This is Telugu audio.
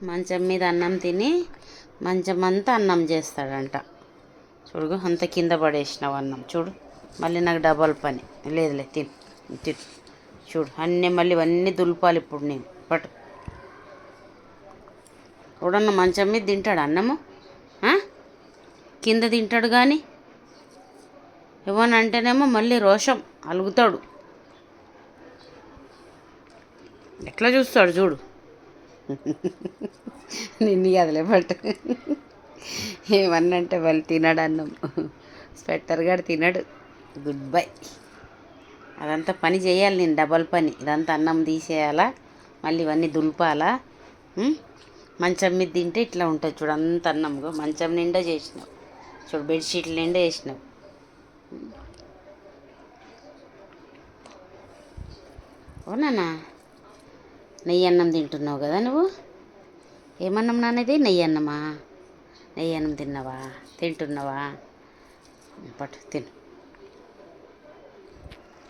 మంచం మీద అన్నం తిని మంచం అంతా అన్నం చేస్తాడంట. చూడు అంత కింద పడేసినావు అన్నం. చూడు మళ్ళీ నాకు డబల్ పని. లేదులే తిను తిను. చూడు అన్నీ మళ్ళీ ఇవన్నీ దులపాలి ఇప్పుడు నేను. పట్టు. ఎవడన్నా మంచం మీద తింటాడు అన్నము? కింద తింటాడు కానీ ఏమన్నా అంటేనేమో మళ్ళీ రోషం అలుగుతాడు. ఎట్లా చూస్తాడు చూడు. నిన్ను కదలే పట్టు. ఏమన్నంటే వాళ్ళు తినడు అన్నం. స్వెటర్ గాడు తినడు. Good bye. అదంతా పని చేయాలి నేను, డబల్ పని. ఇదంతా అన్నం తీసేయాలా, మళ్ళీ ఇవన్నీ దులపాలా. మంచం మీద తింటే ఇట్లా ఉంటుంది చూడు, అంత అన్నంగా మంచం నిండా చేసినావు. చూడు బెడ్షీట్లు నిండా వేసినావు. అవునా? నెయ్యి అన్నం తింటున్నావు కదా నువ్వు. ఏమన్నం నాన్నది? నెయ్యి అన్నమా? నెయ్యి అన్నం తిన్నావా? తింటున్నావా? పట్టు తిను.